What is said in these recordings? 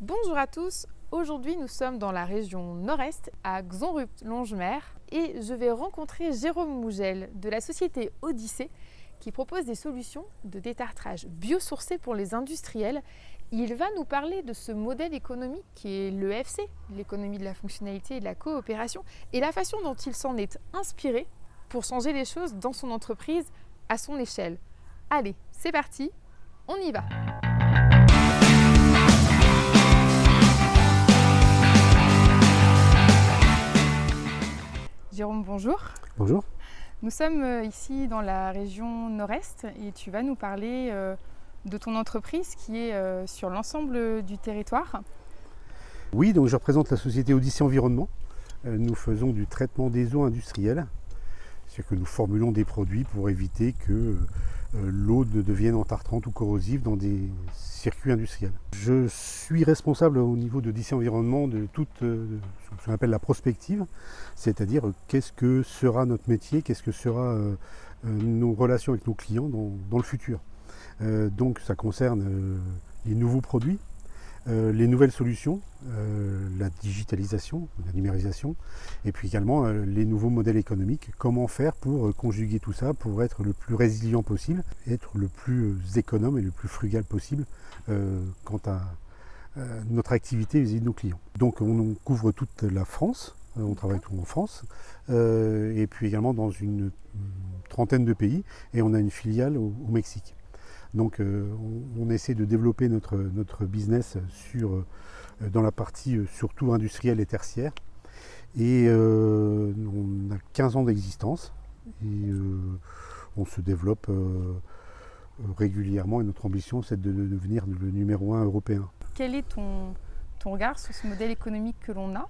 Bonjour à tous, aujourd'hui nous sommes dans la région nord-est à Xonrupt-Longemer et je vais rencontrer Jérôme Mougel de la société Odyssée qui propose des solutions de détartrage biosourcé pour les industriels. Il va nous parler de ce modèle économique qui est l'EFC, l'économie de la fonctionnalité et de la coopération, et la façon dont il s'en est inspiré pour changer les choses dans son entreprise à son échelle. Allez, c'est parti, on y va! Jérôme, bonjour. Bonjour. Nous sommes ici dans la région nord-est et tu vas nous parler de ton entreprise qui est sur l'ensemble du territoire. Oui, donc je représente la société Odyssée Environnement. Nous faisons du traitement des eaux industrielles. C'est que nous formulons des produits pour éviter que l'eau ne devienne entartrante ou corrosive dans des circuits industriels. Je suis responsable au niveau d'Odyssée Environnement de toute ce qu'on appelle la prospective, c'est-à-dire qu'est-ce que sera notre métier, qu'est-ce que sera nos relations avec nos clients dans le futur. Donc ça concerne les nouveaux produits, les nouvelles solutions, la digitalisation, la numérisation, et puis également les nouveaux modèles économiques. Comment faire pour conjuguer tout ça, pour être le plus résilient possible, être le plus économe et le plus frugal possible quant à notre activité vis-à-vis de nos clients. Donc on couvre toute la France, on travaille tout en France, et puis également dans une trentaine de pays, et on a une filiale au Mexique. Donc on essaie de développer notre business dans la partie surtout industrielle et tertiaire. Et on a 15 ans d'existence et on se développe régulièrement et notre ambition c'est de devenir le numéro 1 européen. Quel est ton regard sur ce modèle économique que l'on a ?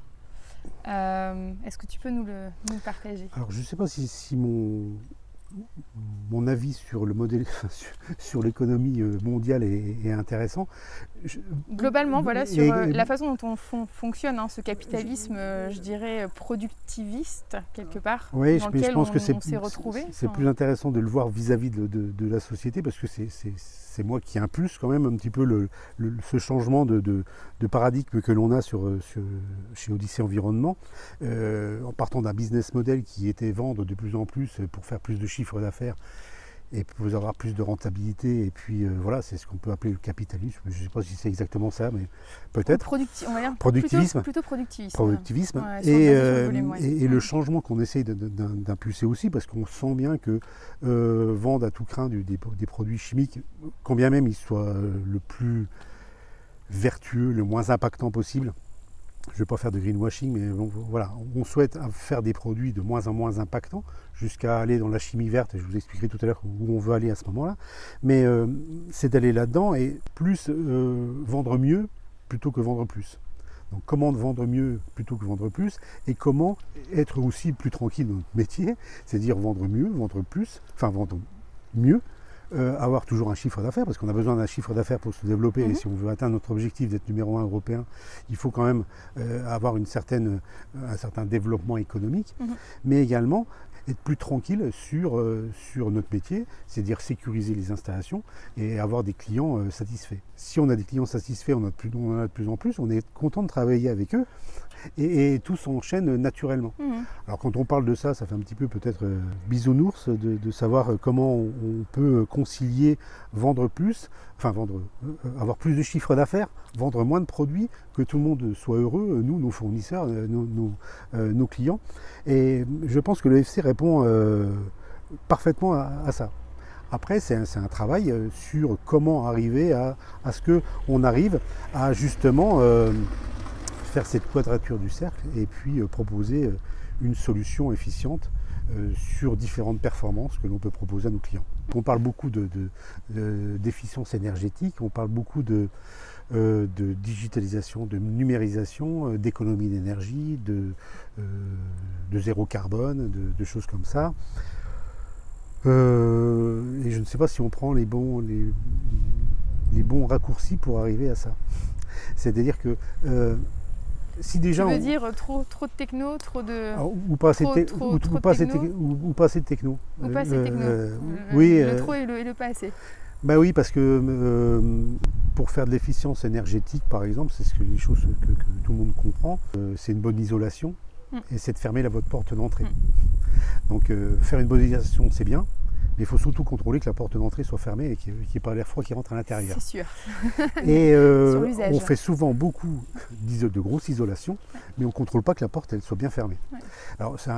Est-ce que tu peux nous le partager ? Alors je ne sais pas si mon avis sur le modèle, sur l'économie mondiale est intéressant. Globalement, voilà, sur la façon dont on fonctionne, ce capitalisme, je dirais, productiviste, quelque part, oui, dans lequel je pense que on s'est retrouvé. C'est plus intéressant de le voir vis-à-vis de la société, parce que c'est moi qui impulse quand même un petit peu ce changement de paradigme que l'on a chez Odyssée Environnement, en partant d'un business model qui était vendre de plus en plus pour faire plus de chiffre d'affaires et pour avoir plus de rentabilité, et puis voilà, c'est ce qu'on peut appeler le capitalisme. Je ne sais pas si c'est exactement ça, mais peut-être. On va dire productivisme. Plutôt productivisme. Productivisme. Ouais, et le changement qu'on essaye d'impulser aussi, parce qu'on sent bien que vendre à tout crin des produits chimiques, quand bien même ils soient le plus vertueux, le moins impactant possible. Je ne vais pas faire de greenwashing, mais bon, voilà, on souhaite faire des produits de moins en moins impactants, jusqu'à aller dans la chimie verte, et je vous expliquerai tout à l'heure où on veut aller à ce moment-là. Mais c'est d'aller là-dedans et plus vendre mieux plutôt que vendre plus. Donc comment vendre mieux plutôt que vendre plus, et comment être aussi plus tranquille dans notre métier, c'est-à-dire vendre mieux, vendre plus, enfin vendre mieux, avoir toujours un chiffre d'affaires, parce qu'on a besoin d'un chiffre d'affaires pour se développer, et si on veut atteindre notre objectif d'être numéro 1 européen, il faut quand même avoir un certain développement économique, mais également être plus tranquille sur notre métier, c'est-à-dire sécuriser les installations et avoir des clients satisfaits. Si on a des clients satisfaits, on en a de plus en plus, on est content de travailler avec eux, et tout s'enchaîne naturellement. Alors quand on parle de ça, ça fait un petit peu peut-être bisounours de savoir comment on peut concilier vendre plus, avoir plus de chiffre d'affaires, vendre moins de produits, que tout le monde soit heureux, nous, nos fournisseurs, nos clients. Et je pense que le FC répond parfaitement à ça. Après, c'est un travail sur comment arriver à ce qu'on arrive à justement faire cette quadrature du cercle, et puis proposer une solution efficiente sur différentes performances que l'on peut proposer à nos clients. On parle beaucoup d'efficience énergétique, on parle beaucoup de digitalisation, de numérisation, d'économie d'énergie, de zéro carbone, de choses comme ça. Et je ne sais pas si on prend les bons raccourcis pour arriver à ça. C'est-à-dire que si déjà tu veux dire trop de techno, trop de... ou pas assez de techno. Ou pas assez de techno. Oui, le trop et le pas assez. Bah oui, parce que pour faire de l'efficience énergétique, par exemple, c'est les choses que tout le monde comprend, c'est une bonne isolation et c'est de fermer votre porte d'entrée. Donc faire une bonne isolation, c'est bien, mais il faut surtout contrôler que la porte d'entrée soit fermée et qu'il n'y ait pas l'air froid qui rentre à l'intérieur. C'est sûr. Et Sur l'usage. on fait souvent beaucoup de grosses isolations, mais on ne contrôle pas que la porte elle soit bien fermée. Ouais. Alors c'est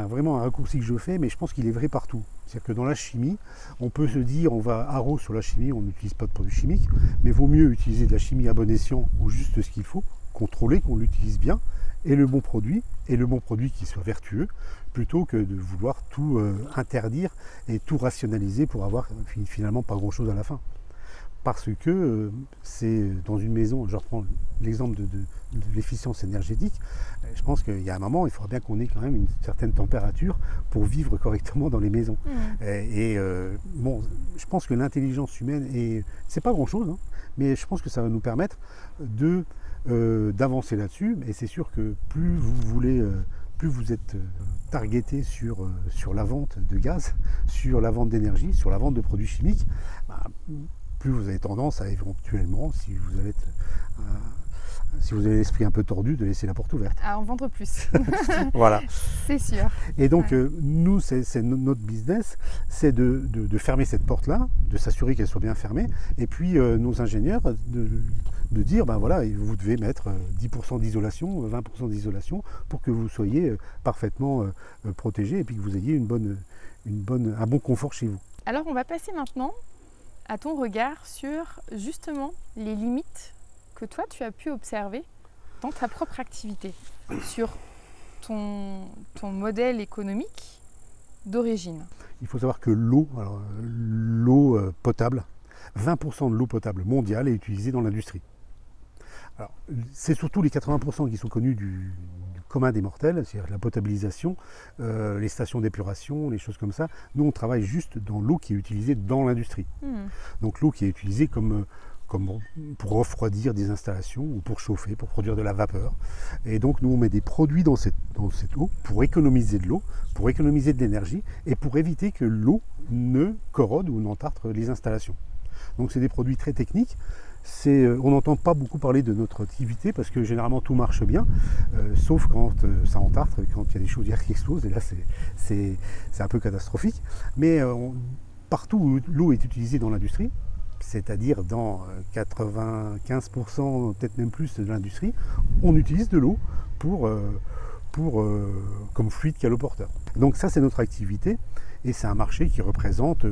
vraiment un raccourci que je fais, mais je pense qu'il est vrai partout. C'est-à-dire que dans la chimie, on peut se dire on va haro sur la chimie, on n'utilise pas de produits chimiques, mais vaut mieux utiliser de la chimie à bon escient ou juste ce qu'il faut, contrôler qu'on l'utilise bien, et le bon produit qui soit vertueux, plutôt que de vouloir tout interdire et tout rationaliser pour avoir finalement pas grand-chose à la fin. Parce que c'est dans une maison, je reprends l'exemple de l'efficience énergétique, je pense qu'il y a un moment, il faudra bien qu'on ait quand même une certaine température pour vivre correctement dans les maisons. Bon, je pense que l'intelligence humaine, c'est pas grand-chose, hein, mais je pense que ça va nous permettre d'avancer là-dessus. Et c'est sûr que plus vous êtes targeté sur la vente de gaz, sur la vente d'énergie, sur la vente de produits chimiques, plus vous avez tendance à éventuellement, si vous avez l'esprit un peu tordu, de laisser la porte ouverte. À en vendre plus. Voilà. C'est sûr. Et donc nous, c'est notre business, c'est de fermer cette porte-là, de s'assurer qu'elle soit bien fermée, et puis nos ingénieurs de dire, ben voilà, vous devez mettre 10% d'isolation, 20% d'isolation, pour que vous soyez parfaitement protégé et puis que vous ayez un bon confort chez vous. Alors on va passer maintenant à ton regard sur justement les limites que toi tu as pu observer dans ta propre activité, sur ton modèle économique d'origine. Il faut savoir que l'eau potable, 20% de l'eau potable mondiale est utilisée dans l'industrie. Alors, c'est surtout les 80% qui sont connus du commun des mortels, c'est-à-dire la potabilisation, les stations d'épuration, les choses comme ça. Nous, on travaille juste dans l'eau qui est utilisée dans l'industrie. Donc l'eau qui est utilisée comme pour refroidir des installations ou pour chauffer, pour produire de la vapeur. Et donc nous, on met des produits dans cette eau pour économiser de l'eau, pour économiser de l'énergie et pour éviter que l'eau ne corrode ou n'entartre les installations. Donc c'est des produits très techniques. On n'entend pas beaucoup parler de notre activité parce que généralement tout marche bien, sauf quand ça entartre, quand il y a des chaudières qui explosent, et là c'est un peu catastrophique. Mais partout où l'eau est utilisée dans l'industrie, c'est-à-dire dans 95%, peut-être même plus de l'industrie, on utilise de l'eau comme fluide caloporteur. Donc ça c'est notre activité et c'est un marché qui représente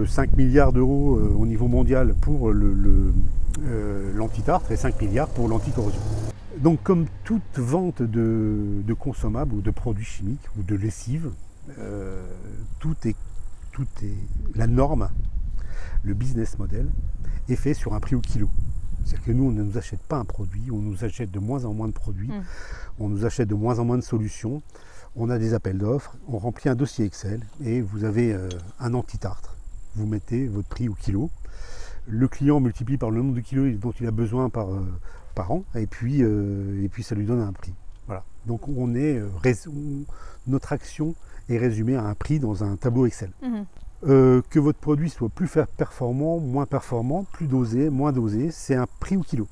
5 milliards d'euros au niveau mondial pour l'antitartre et 5 milliards pour l'anticorrosion. Donc comme toute vente de consommables ou de produits chimiques ou de lessive, tout est la norme, le business model est fait sur un prix au kilo. C'est-à-dire que nous, on ne nous achète pas un produit, on nous achète de moins en moins de produits, on nous achète de moins en moins de solutions, on a des appels d'offres, on remplit un dossier Excel et vous avez un antitartre. Vous mettez votre prix au kilo. Le client multiplie par le nombre de kilos dont il a besoin par an et puis ça lui donne un prix. Voilà. Donc notre action est résumée à un prix dans un tableau Excel. Que votre produit soit plus performant, moins performant, plus dosé, moins dosé, c'est un prix au kilo.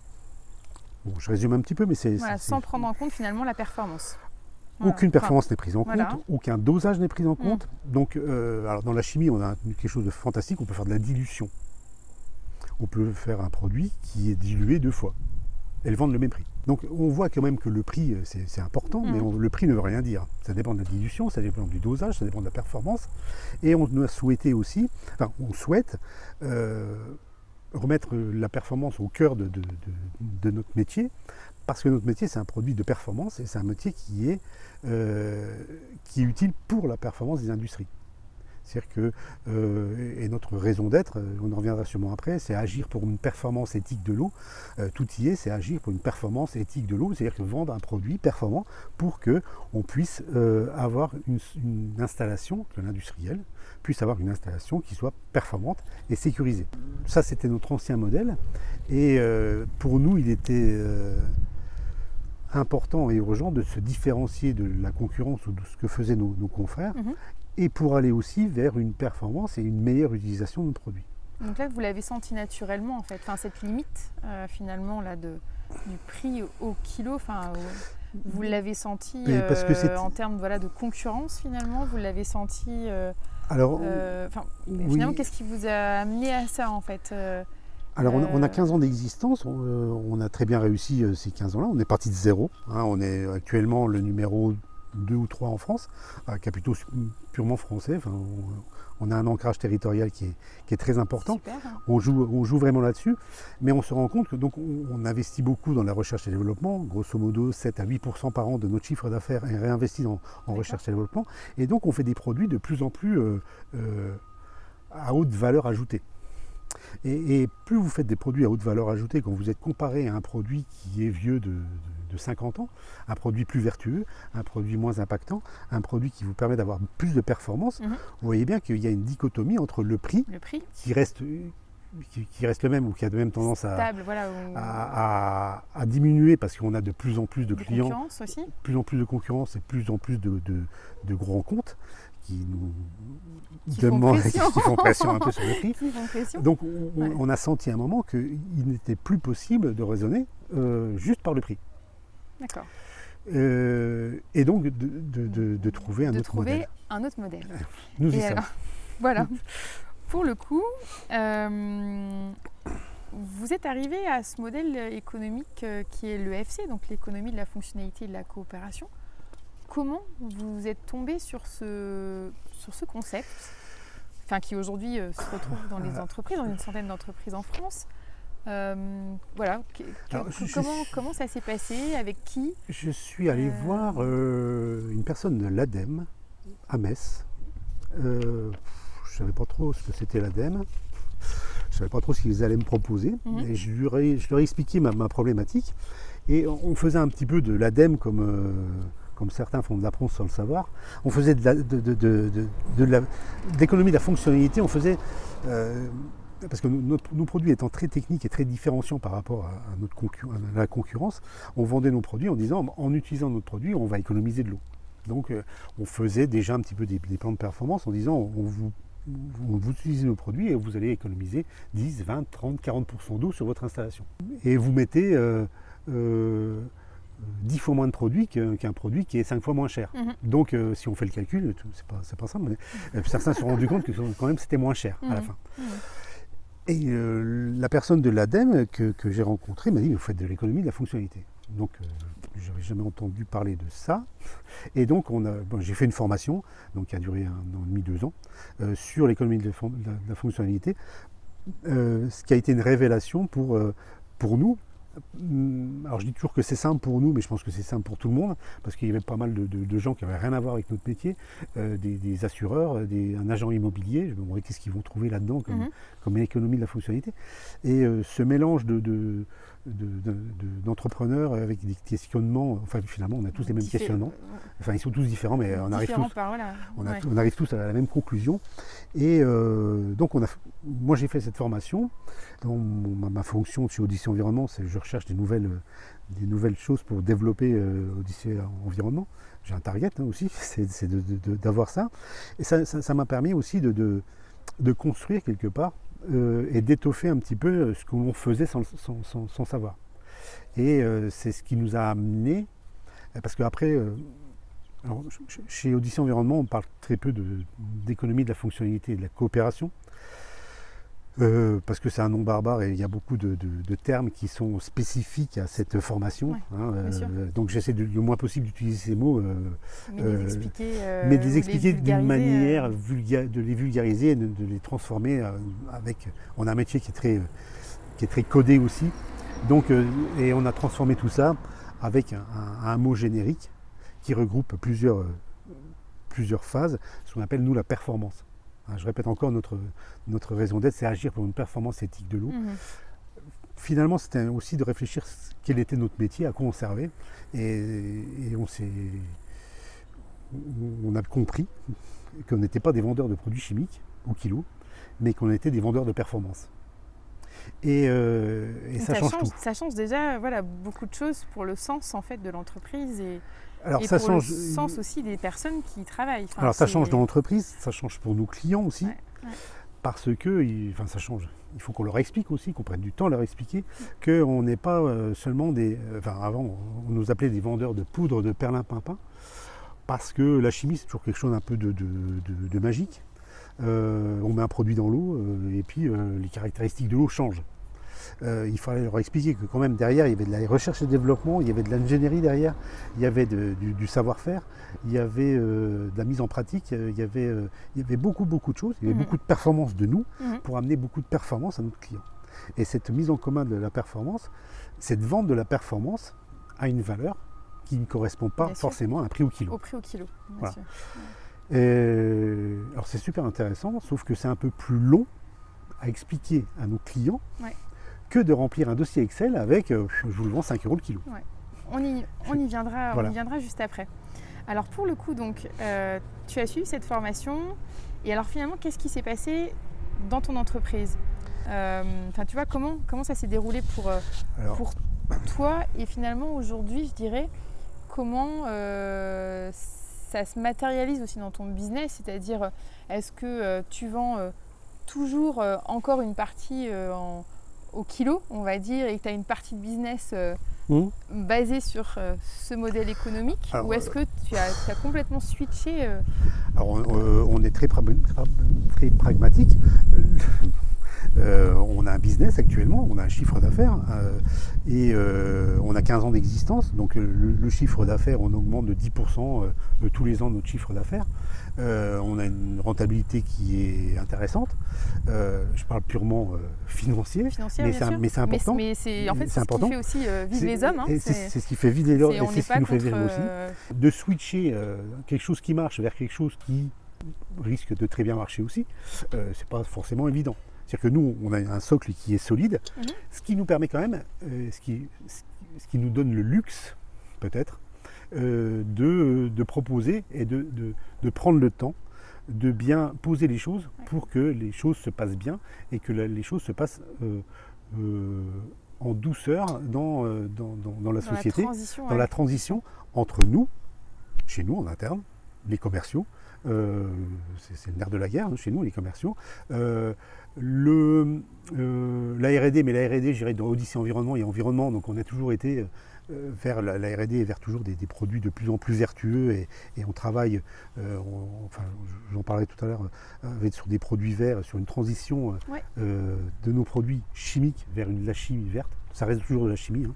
Bon, je résume un petit peu, mais sans prendre en compte finalement la performance. Aucune performance n'est prise en compte, aucun dosage n'est pris en compte. Donc, alors dans la chimie, on a quelque chose de fantastique, on peut faire de la dilution. On peut faire un produit qui est dilué 2 fois et le vendre le même prix. Donc on voit quand même que le prix, c'est important, mais le prix ne veut rien dire. Ça dépend de la dilution, ça dépend du dosage, ça dépend de la performance. Et on souhaite remettre la performance au cœur de notre métier, parce que notre métier, c'est un produit de performance et c'est un métier qui est utile pour la performance des industries. C'est-à-dire que, et notre raison d'être, on en reviendra sûrement après, c'est agir pour une performance éthique de l'eau. Tout y est, c'est agir pour une performance éthique de l'eau, c'est-à-dire que vendre un produit performant pour qu'on puisse avoir une installation, que l'industriel puisse avoir une installation qui soit performante et sécurisée. Ça, c'était notre ancien modèle. Et pour nous, il était important et urgent de se différencier de la concurrence ou de ce que faisaient nos confrères, et pour aller aussi vers une performance et une meilleure utilisation de nos produits. Donc là, vous l'avez senti naturellement, en fait. Enfin, cette limite, finalement, là, du prix au kilo, vous l'avez senti parce que en termes de concurrence, finalement. Vous l'avez senti... Alors, finalement, qu'est-ce qui vous a amené à ça, en fait Alors, on a 15 ans d'existence. On a très bien réussi ces 15 ans-là. On est parti de zéro. On est actuellement le numéro 2 ou 3 en France, un capitaux purement français. On a un ancrage territorial qui est très important. Super, hein. On joue vraiment là-dessus, mais on se rend compte que donc on investit beaucoup dans la recherche et développement, grosso modo 7 à 8% par an de notre chiffre d'affaires est réinvesti en recherche et développement, et donc on fait des produits de plus en plus à haute valeur ajoutée. Et plus vous faites des produits à haute valeur ajoutée, quand vous êtes comparé à un produit qui est vieux de 50 ans, un produit plus vertueux, un produit moins impactant, un produit qui vous permet d'avoir plus de performance, vous voyez bien qu'il y a une dichotomie entre le prix qui reste le même ou qui a de même tendance stable, à diminuer parce qu'on a de plus en plus de clients, concurrence aussi. plus en plus de concurrence et plus en plus de grands comptes qui nous demandent, qui font pression un peu sur le prix. Donc on a senti à un moment qu'il n'était plus possible de raisonner juste par le prix. D'accord. Et donc de trouver un autre modèle. Nous y sommes. Alors, voilà. Pour le coup, vous êtes arrivé à ce modèle économique qui est l'EFC, donc l'économie de la fonctionnalité et de la coopération. Comment vous êtes tombé sur ce concept, qui aujourd'hui se retrouve dans les entreprises, dans une centaine d'entreprises en France? Comment ça s'est passé? Avec qui? Je suis allé voir une personne de l'ADEME à Metz. Je ne savais pas trop ce que c'était l'ADEME. Je ne savais pas trop ce qu'ils allaient me proposer. Et je leur ai expliqué ma problématique. Et on faisait un petit peu de l'ADEME comme certains font de la prompt sans le savoir. On faisait de l'économie de la fonctionnalité. On faisait... parce que nos produits étant très techniques et très différenciants par rapport à la concurrence, on vendait nos produits en disant en utilisant notre produit, on va économiser de l'eau. Donc on faisait déjà un petit peu des plans de performance en disant vous utilisez nos produits et vous allez économiser 10, 20, 30, 40% d'eau sur votre installation. Et vous mettez 10 fois moins de produits qu'un produit qui est 5 fois moins cher. Donc si on fait le calcul, c'est pas simple, mais certains se sont rendus compte que quand même c'était moins cher à la fin. Et la personne de l'ADEME que j'ai rencontrée m'a dit, mais vous faites de l'économie de la fonctionnalité. Donc je n'avais jamais entendu parler de ça. Et donc j'ai fait une formation, donc qui a duré 1 an et demi, 2 ans, sur l'économie de la fonctionnalité, ce qui a été une révélation pour nous. Alors je dis toujours que c'est simple pour nous, mais je pense que c'est simple pour tout le monde, parce qu'il y avait pas mal de gens qui n'avaient rien à voir avec notre métier, des assureurs, un agent immobilier. Je me demandais qu'est-ce qu'ils vont trouver là-dedans comme économie de la fonctionnalité. Et ce mélange d'entrepreneurs avec des questionnements, enfin finalement on a tous les mêmes questionnements, enfin ils sont tous différents, mais on arrive tous à la même conclusion. Et donc moi j'ai fait cette formation. Ma fonction chez Odyssée Environnement, c'est que je recherche des nouvelles choses pour développer Odyssée Environnement. J'ai un target aussi, c'est d'avoir ça. Et ça m'a permis aussi de construire quelque part et d'étoffer un petit peu ce que l'on faisait sans savoir. Et c'est ce qui nous a amené, parce qu'après, chez Odyssée Environnement, on parle très peu d'économie de la fonctionnalité et de la coopération. Parce que c'est un nom barbare et il y a beaucoup de termes qui sont spécifiques à cette formation. Donc j'essaie le moins possible d'utiliser ces mots, mais de les expliquer d'une manière, de les vulgariser et de les transformer on a un métier qui est très codé aussi. Donc, et on a transformé tout ça avec un mot générique qui regroupe plusieurs phases, ce qu'on appelle nous la performance. Je répète encore, notre raison d'être, c'est agir pour une performance éthique de l'eau. Finalement, c'était aussi de réfléchir quel était notre métier, à quoi on servait. Et on a compris qu'on n'était pas des vendeurs de produits chimiques au kilo, mais qu'on était des vendeurs de performance. Et ça change tout. Ça change déjà beaucoup de choses pour le sens en fait, de l'entreprise et ça pour le sens aussi des personnes qui y travaillent. Alors ça change dans l'entreprise, ça change pour nos clients aussi. parce que ça change. Il faut qu'on leur explique aussi, qu'on prenne du temps à leur expliquer qu'on n'est pas seulement avant, on nous appelait des vendeurs de poudre de perlimpinpin, parce que la chimie, c'est toujours quelque chose un peu de magique. On met un produit dans l'eau et puis les caractéristiques de l'eau changent. Il fallait leur expliquer que quand même derrière il y avait de la recherche et développement, il y avait de l'ingénierie derrière, il y avait du savoir-faire, il y avait de la mise en pratique, il y avait beaucoup de choses, il y avait beaucoup de performances de nous pour amener beaucoup de performances à notre client. Et cette mise en commun de la performance, cette vente de la performance a une valeur qui ne correspond pas forcément à un prix au kilo. Au prix au kilo, bien voilà. sûr. Alors c'est super intéressant, sauf que c'est un peu plus long à expliquer à nos clients que de remplir un dossier Excel avec je vous le vends 5 € le kilo. Ouais. On y viendra juste après. Alors pour le coup, donc, tu as suivi cette formation et alors finalement, qu'est-ce qui s'est passé dans ton entreprise ? Tu vois, comment ça s'est déroulé pour toi et finalement aujourd'hui, je dirais, comment ça se matérialise aussi dans ton business, c'est-à-dire est-ce que tu vends toujours encore une partie au kilo, on va dire, et que tu as une partie de business basée sur ce modèle économique, alors, ou est-ce que tu as complètement switché Alors on est très pragmatique. On a un business actuellement, on a un chiffre d'affaires et on a 15 ans d'existence, donc le chiffre d'affaires, on augmente de 10% tous les ans notre chiffre d'affaires. On a une rentabilité qui est intéressante. Je parle purement financier, mais c'est important. Mais c'est ce qui fait aussi vivre les hommes. C'est ce qui fait vivre les hommes et c'est ce qui nous fait vivre aussi. De switcher quelque chose qui marche vers quelque chose qui risque de très bien marcher aussi, c'est pas forcément évident. C'est-à-dire que nous, on a un socle qui est solide, ce qui nous permet quand même, ce qui nous donne le luxe, peut-être, de proposer et de prendre le temps de bien poser les choses pour que les choses se passent bien et que les choses se passent en douceur dans la société, dans la transition entre nous, chez nous en interne, les commerciaux, c'est le nerf de la guerre chez nous, les commerciaux. La R&D, mais la R&D, je dirais, dans Odyssée Environnement et Environnement, donc on a toujours été vers la R&D, vers toujours des produits de plus en plus vertueux et on travaille, j'en parlais tout à l'heure, sur des produits verts, sur une transition de nos produits chimiques vers la chimie verte. Ça reste toujours de la chimie.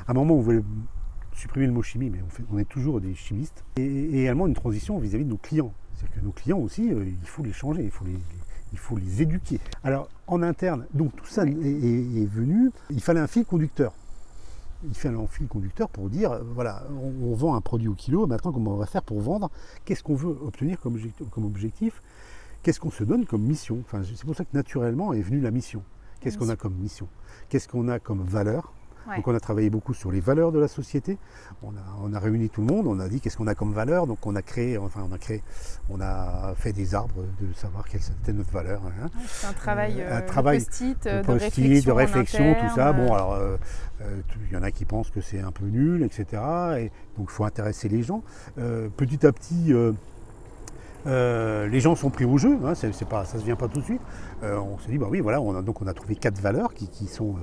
À un moment, on voulait supprimer le mot chimie, mais on est toujours des chimistes. Et également une transition vis-à-vis de nos clients. C'est-à-dire que nos clients aussi, il faut les changer, il faut les éduquer. Alors en interne, donc tout ça est venu, il fallait un fil conducteur. Il fallait un fil conducteur pour dire, voilà, on vend un produit au kilo, maintenant comment on va faire pour vendre, qu'est-ce qu'on veut obtenir comme objectif, qu'est-ce qu'on se donne comme mission. Enfin, c'est pour ça que naturellement est venue la mission. Qu'est-ce qu'on a comme mission? Qu'est-ce qu'on a comme valeur? Donc on a travaillé beaucoup sur les valeurs de la société, on a réuni tout le monde, on a dit qu'est-ce qu'on a comme valeur, donc on a fait des arbres de savoir quelle était notre valeur. C'est un travail de réflexion, tout ça. Bon, alors il y en a qui pensent que c'est un peu nul, etc. Et donc il faut intéresser les gens. Petit à petit, les gens sont pris au jeu, ça ne se vient pas tout de suite. On s'est dit, bah oui, voilà, on a trouvé 4 valeurs qui sont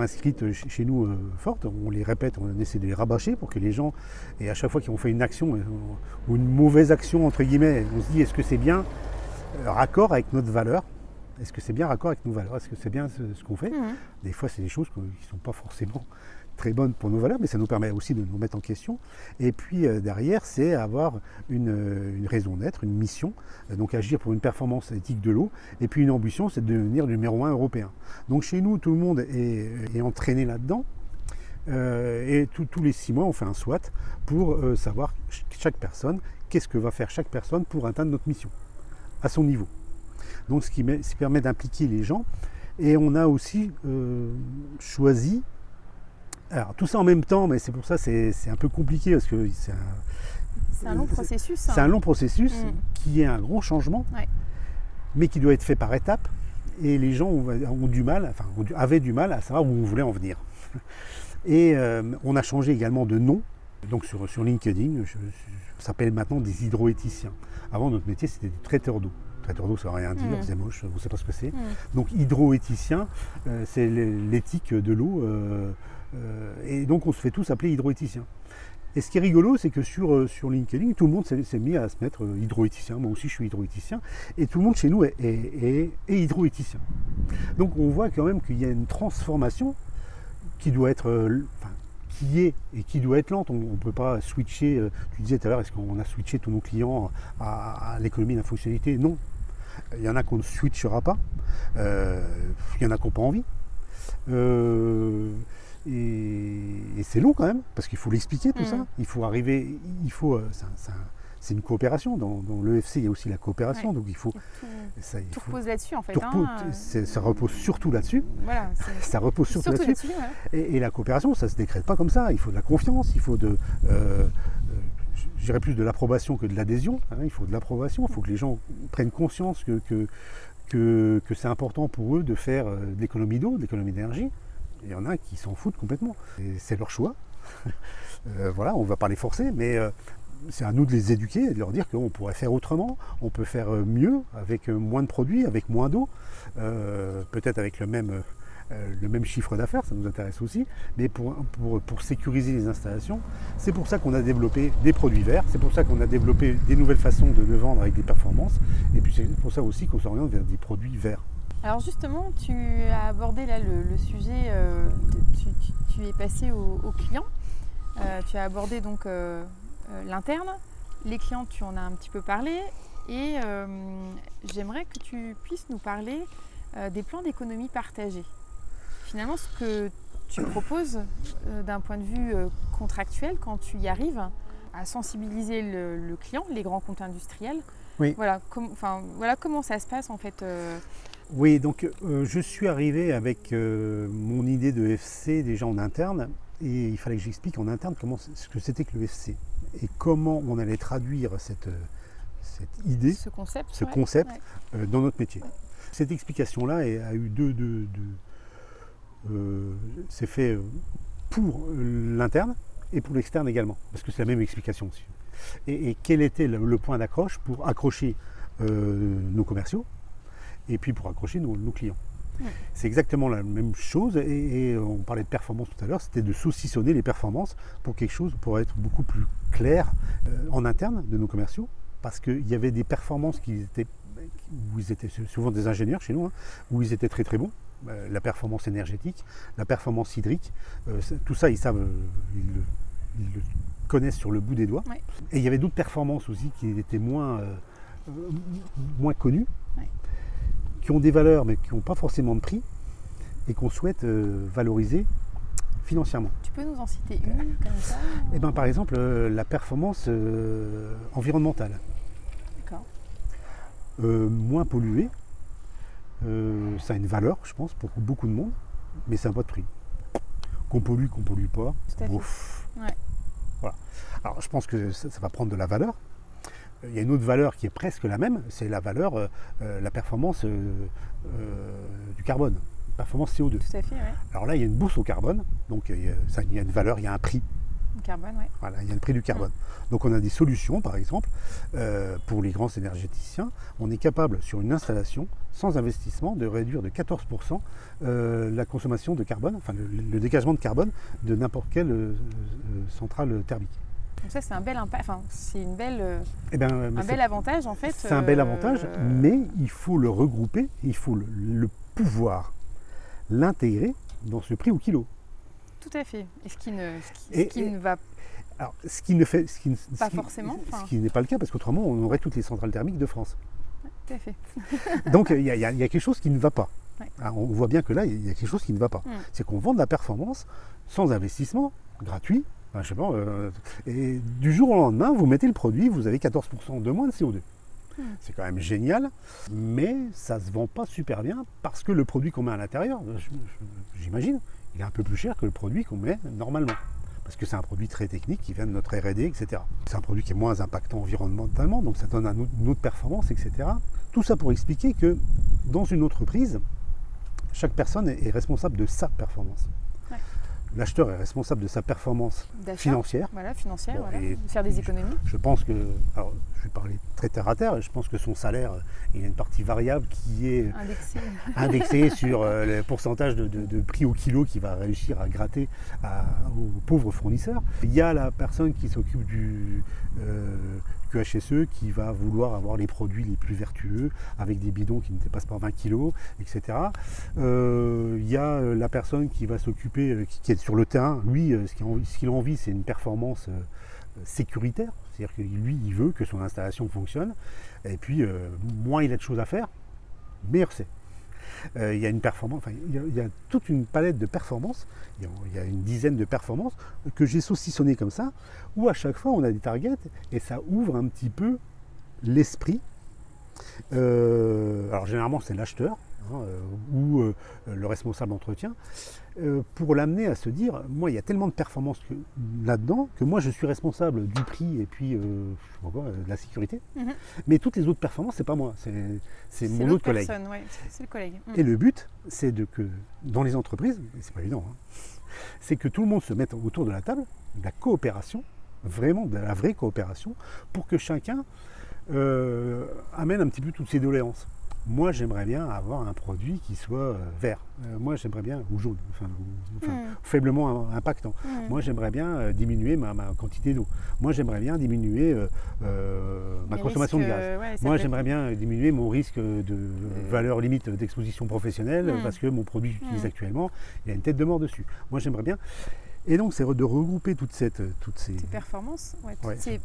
inscrites chez nous fortes. On les répète, on essaie de les rabâcher pour que les gens, et à chaque fois qu'ils ont fait une action ou une mauvaise action, entre guillemets, on se dit, est-ce que c'est bien raccord avec notre valeur? Est-ce que c'est bien raccord avec nos valeurs? Est-ce que c'est bien ce qu'on fait? Des fois, c'est des choses qui ne sont pas forcément très bonnes pour nos valeurs, mais ça nous permet aussi de nous mettre en question. Et puis derrière, c'est avoir une raison d'être, une mission, donc agir pour une performance éthique de l'eau. Et puis une ambition, c'est de devenir le numéro 1 européen. Donc chez nous, tout le monde est entraîné là-dedans. Et tous les 6 mois, on fait un SWOT pour savoir chaque personne, qu'est-ce que va faire chaque personne pour atteindre notre mission, à son niveau. Donc ce qui permet d'impliquer les gens. Et on a aussi choisi, alors tout ça en même temps, mais c'est pour ça c'est un peu compliqué parce que c'est un long processus. C'est un long processus qui est un gros changement, mais qui doit être fait par étapes. Et les gens avaient du mal à savoir où on voulait en venir. Et on a changé également de nom. Donc sur LinkedIn, on s'appelle maintenant des hydroéthiciens. Avant, notre métier, c'était des traiteurs d'eau. Interpréteur d'eau, ça ne veut rien dire, c'est moche, vous ne savez pas ce que c'est. Mm. Donc hydroéthicien, c'est l'éthique de l'eau. Et donc on se fait tous appeler hydroéthicien. Et ce qui est rigolo, c'est que sur LinkedIn, tout le monde s'est mis à se mettre hydroéthicien. Moi aussi, je suis hydroéthicien. Et tout le monde chez nous est hydroéthicien. Donc on voit quand même qu'il y a une transformation qui doit être... qui est et qui doit être lente. On ne peut pas switcher. Tu disais tout à l'heure, est-ce qu'on a switché tous nos clients à l'économie de la fonctionnalité? Non. Il y en a qu'on ne switchera pas. Il y en a qui n'ont pas envie. Et c'est long quand même, parce qu'il faut l'expliquer tout ça. Il faut arriver, c'est une coopération. Dans l'EFC, il y a aussi la coopération, donc il faut... Tout repose là-dessus en fait. Ça repose surtout là-dessus. Voilà, ça repose surtout là-dessus. Ouais. Et la coopération, ça ne se décrète pas comme ça. Il faut de la confiance, il faut je dirais plus de l'approbation que de l'adhésion. Il faut de l'approbation, il faut que les gens prennent conscience que c'est important pour eux de faire de l'économie d'eau, de l'économie d'énergie. Il y en a qui s'en foutent complètement. Et c'est leur choix. Voilà, on ne va pas les forcer, mais c'est à nous de les éduquer et de leur dire qu'on pourrait faire autrement, on peut faire mieux, avec moins de produits, avec moins d'eau, peut-être avec le même chiffre d'affaires, ça nous intéresse aussi, mais pour sécuriser les installations. C'est pour ça qu'on a développé des produits verts, c'est pour ça qu'on a développé des nouvelles façons de vendre avec des performances, et puis c'est pour ça aussi qu'on s'oriente vers des produits verts. Alors justement, tu as abordé là le sujet, tu es passé aux clients, tu as abordé donc l'interne, les clients tu en as un petit peu parlé, et j'aimerais que tu puisses nous parler des plans d'économie partagée. Finalement, ce que tu proposes d'un point de vue contractuel, quand tu y arrives à sensibiliser le client, les grands comptes industriels, oui. Voilà comment ça se passe en fait. Oui, donc je suis arrivé avec mon idée de FC déjà en interne, et il fallait que j'explique en interne ce que c'était que le FC et comment on allait traduire cette idée, ce concept dans notre métier. Ouais. Cette explication-là a eu c'est fait pour l'interne et pour l'externe également, parce que c'est la même explication aussi. Et quel était le point d'accroche pour accrocher nos commerciaux et puis pour accrocher nos clients. C'est exactement la même chose, et on parlait de performance tout à l'heure, c'était de saucissonner les performances pour quelque chose, pour être beaucoup plus clair en interne de nos commerciaux, parce qu'il y avait des performances où ils étaient souvent des ingénieurs chez nous, où ils étaient très très bons. La performance énergétique, la performance hydrique, tout ça ils savent, ils le connaissent sur le bout des doigts. Ouais. Et il y avait d'autres performances aussi qui étaient moins connues, qui ont des valeurs mais qui n'ont pas forcément de prix et qu'on souhaite valoriser financièrement. Tu peux nous en citer une comme ça? Par exemple, la performance environnementale. D'accord. Moins polluée. Ça a une valeur, je pense, pour beaucoup de monde, mais ça n'a pas de prix. Qu'on pollue pas, ouf. Ouais. Voilà. Alors je pense que ça va prendre de la valeur. Il y a une autre valeur qui est presque la même, c'est la valeur, la performance du carbone, performance CO2. Tout à fait, ouais. Alors là, il y a une bourse au carbone, donc il y a une valeur, il y a un prix. Carbone, ouais. Voilà, il y a le prix du carbone. Donc on a des solutions, par exemple, pour les grands énergéticiens. On est capable, sur une installation, sans investissement, de réduire de 14% la consommation de carbone, enfin le dégagement de carbone de n'importe quelle centrale thermique. Donc ça, c'est un bel impact, enfin, c'est une belle, un bel avantage en fait. C'est un bel avantage, mais il faut le regrouper, il faut le pouvoir l'intégrer dans ce prix au kilo. Tout à fait. Et ce qui ne va alors, ce qui forcément. Ce qui n'est pas le cas, parce qu'autrement, on aurait toutes les centrales thermiques de France. Ouais, tout à fait. Donc, il y a quelque chose qui ne va pas. Ouais. Alors, on voit bien que là, il y a quelque chose qui ne va pas. C'est qu'on vend de la performance sans investissement, gratuit. Je sais pas, et du jour au lendemain, vous mettez le produit, vous avez 14% de moins de CO2. C'est quand même génial, mais ça ne se vend pas super bien parce que le produit qu'on met à l'intérieur, j'imagine, il est un peu plus cher que le produit qu'on met normalement. Parce que c'est un produit très technique qui vient de notre R&D, etc. C'est un produit qui est moins impactant environnementalement, donc ça donne une autre performance, etc. Tout ça pour expliquer que dans une entreprise, chaque personne est responsable de sa performance. Ouais. l'acheteur est responsable de sa performance D'achat. financière. Voilà, financière, Bon, voilà. et De faire des économies. Je pense que, alors je vais parler très terre à terre, je pense que son salaire, il y a une partie variable qui est Indexé. indexée sur le pourcentage de prix au kilo qu'il va réussir à gratter aux pauvres fournisseurs. Il y a la personne qui s'occupe du QHSE qui va vouloir avoir les produits les plus vertueux avec des bidons qui ne dépassent pas 20 kg, etc. Il y a la personne qui va s'occuper, qui est sur le terrain. Lui, ce qu'il a envie, c'est une performance sécuritaire. C'est-à-dire que lui, il veut que son installation fonctionne. Et puis, moins il a de choses à faire, meilleur c'est. Il y a une performance, enfin, il y a toute une palette de performances, il y a une dizaine de performances que j'ai saucissonnées comme ça, où à chaque fois on a des targets et ça ouvre un petit peu l'esprit. Alors généralement c'est l'acheteur ou le responsable d'entretien pour l'amener à se dire, moi il y a tellement de performances là-dedans que moi je suis responsable du prix et puis je sais pas quoi, de la sécurité, mais toutes les autres performances c'est pas moi, c'est mon autre collègue. Ouais, c'est le collègue. Et le but c'est que dans les entreprises, et c'est pas évident, c'est que tout le monde se mette autour de la table, de la coopération, vraiment de la vraie coopération, pour que chacun amène un petit peu toutes ses doléances. Moi, j'aimerais bien avoir un produit qui soit vert. Moi, j'aimerais bien, ou jaune, faiblement impactant. Moi, j'aimerais bien diminuer ma quantité d'eau. Moi, j'aimerais bien diminuer ma consommation de gaz. Moi, j'aimerais bien diminuer mon risque de valeur limite d'exposition professionnelle parce que mon produit que j'utilise actuellement, il y a une tête de mort dessus. Moi, j'aimerais bien. Et donc, c'est de regrouper toutes ces performances, ces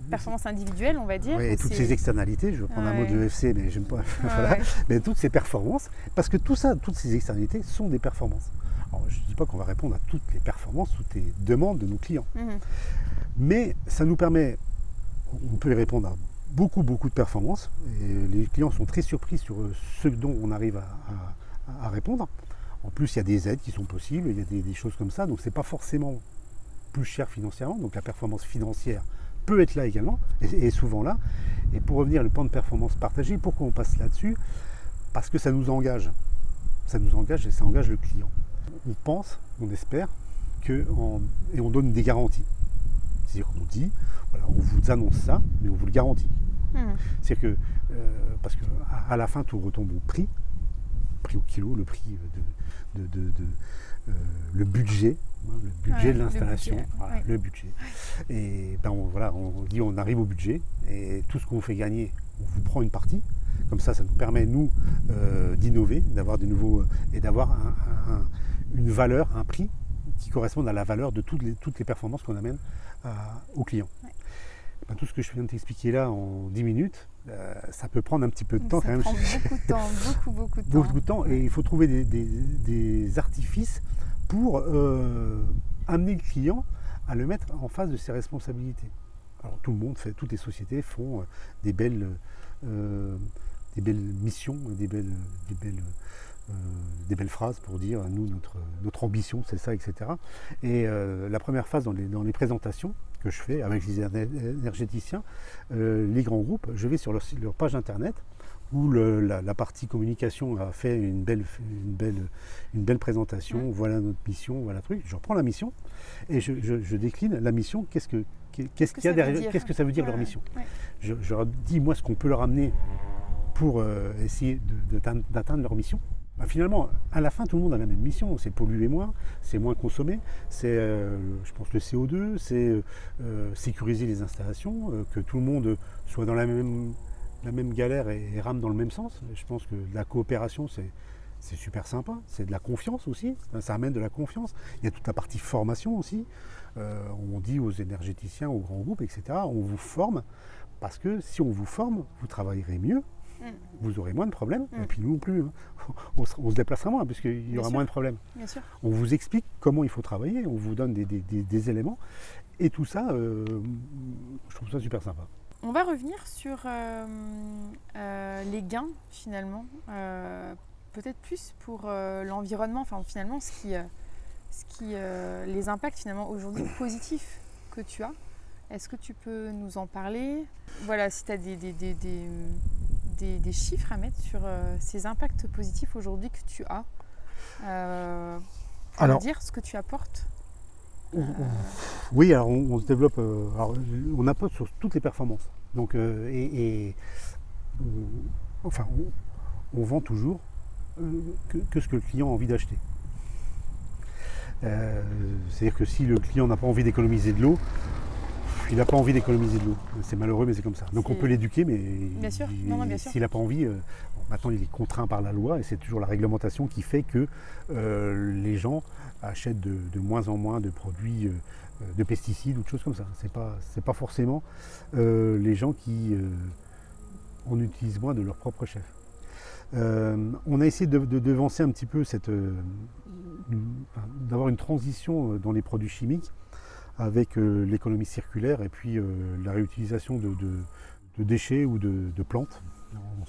performances individuelles, on va dire. Et toutes ces externalités, je vais prendre un mot de EFC, mais j'aime pas. Voilà. Mais toutes ces performances, parce que tout ça, toutes ces externalités sont des performances. Alors, je ne dis pas qu'on va répondre à toutes les performances, toutes les demandes de nos clients. Mais ça nous permet, on peut y répondre à beaucoup de performances. Et les clients sont très surpris sur ce dont on arrive à répondre. En plus, il y a des aides qui sont possibles, il y a des choses comme ça, donc ce n'est pas forcément plus cher financièrement, donc la performance financière peut être là également, et souvent là. Et pour revenir, le plan de performance partagé, pourquoi on passe là-dessus? Parce que ça nous engage. Ça nous engage et ça engage le client. On pense, on espère, et on donne des garanties. C'est-à-dire qu'on nous dit, voilà, on vous annonce ça, mais on vous le garantit. C'est-à-dire que, parce qu'à la fin, tout retombe au prix au kilo, le prix le budget de l'installation, le budget. Et ben on dit on arrive au budget et tout ce qu'on fait gagner, on vous prend une partie. Comme ça nous permet nous d'innover, d'avoir des nouveaux et d'avoir une valeur, un prix qui corresponde à la valeur de toutes les performances qu'on amène aux clients. Ben, tout ce que je viens de t'expliquer là en 10 minutes, ça peut prendre un petit peu de temps quand même. Ça prend beaucoup de temps, beaucoup de temps. Beaucoup de temps, et il faut trouver des artifices pour amener le client à le mettre en face de ses responsabilités. Alors tout le monde fait, toutes les sociétés font des belles missions, des belles phrases pour dire nous notre ambition c'est ça, etc. Et la première phase dans les présentations que je fais avec les énergéticiens, les grands groupes, je vais sur leur page internet où la partie communication a fait une belle présentation, voilà notre mission, voilà le truc. Je reprends la mission et je décline la mission, qu'est-ce qu'il y a derrière, qu'est-ce que ça veut dire leur mission. Je leur dis moi ce qu'on peut leur amener pour essayer d'atteindre leur mission. Bah, finalement, à la fin, tout le monde a la même mission, c'est polluer moins, c'est moins consommer, c'est, je pense, le CO2, c'est sécuriser les installations, que tout le monde soit dans la même galère et rame dans le même sens. Je pense que la coopération, c'est super sympa, c'est de la confiance aussi, ça amène de la confiance. Il y a toute la partie formation aussi, on dit aux énergéticiens, aux grands groupes, etc., on vous forme, parce que si on vous forme, vous travaillerez mieux, vous aurez moins de problèmes, et puis nous non plus, on se déplacera moins, puisqu'il y aura moins de problèmes. Bien sûr. On vous explique comment il faut travailler, on vous donne des éléments, et tout ça, je trouve ça super sympa. On va revenir sur les gains, finalement, peut-être plus pour l'environnement, enfin finalement, les impacts finalement aujourd'hui positifs que tu as. Est-ce que tu peux nous en parler? Voilà, si tu as des chiffres à mettre sur ces impacts positifs aujourd'hui que tu as, pour dire ce que tu apportes Oui, alors on se développe, alors, on apporte sur toutes les performances. Donc, on, enfin, on vend toujours que ce que le client a envie d'acheter. C'est-à-dire que si le client n'a pas envie d'économiser de l'eau, il n'a pas envie d'économiser de l'eau. C'est malheureux, mais c'est comme ça. Donc on peut l'éduquer, mais bien sûr. Bien sûr. s'il n'a pas envie, maintenant il est contraint par la loi et c'est toujours la réglementation qui fait que les gens achètent de moins en moins de produits de pesticides ou de choses comme ça. C'est pas forcément les gens qui en utilisent moins de leur propre chef. On a essayé de devancer un petit peu d'avoir une transition dans les produits chimiques avec l'économie circulaire et puis la réutilisation de déchets ou de plantes. On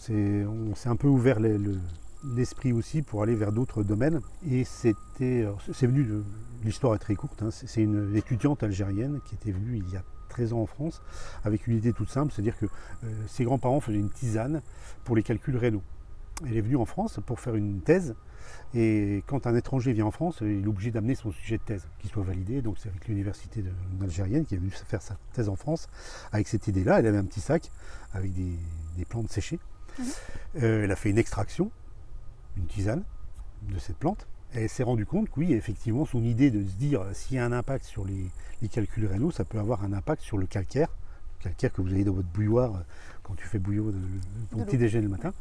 s'est un peu ouvert l'esprit aussi pour aller vers d'autres domaines. Et c'est venu, l'histoire est très courte, hein, c'est une étudiante algérienne qui était venue il y a 13 ans en France avec une idée toute simple, c'est-à-dire que ses grands-parents faisaient une tisane pour les calculs rénaux. Elle est venue en France pour faire une thèse. Et quand un étranger vient en France, il est obligé d'amener son sujet de thèse, qui soit validé. Donc c'est avec l'université algérienne qui est venue faire sa thèse en France avec cette idée-là. Elle avait un petit sac avec des plantes séchées. Elle a fait une extraction, une tisane de cette plante. Et elle s'est rendue compte que oui, effectivement, son idée de se dire s'il y a un impact sur les calculs rénaux, ça peut avoir un impact sur le calcaire que vous avez dans votre bouilloire quand tu fais bouillir ton petit déjeuner le matin.